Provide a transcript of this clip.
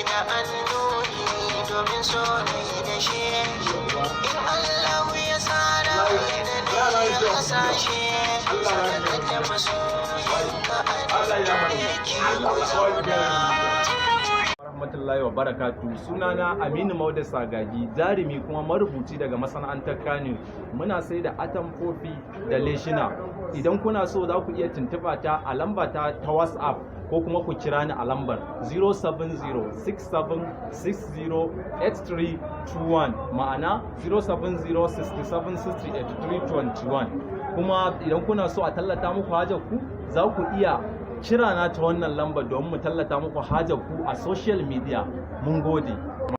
da annuri domin so da shi in Allah ya tsara da ne ya kasashe sanar da masoyin ka yake rahmatullahi wa barakatu. Sunana Aminu Mauda Sagagi, jarumi kuma marubuci daga masana'antar Kano. Muna sai da atamfofi da leshina. Idan kuna so za ku iya tuntuɓa ta a lamba ta WhatsApp ko kuma ku kira ni a lambar 07067608321 ma'ana 07067608321. Kuma idan kuna so a tallata muku hajar ku za ku iya kira na ta wannan lambar domin mu tallata muku hajar ku a social media. Mun gode.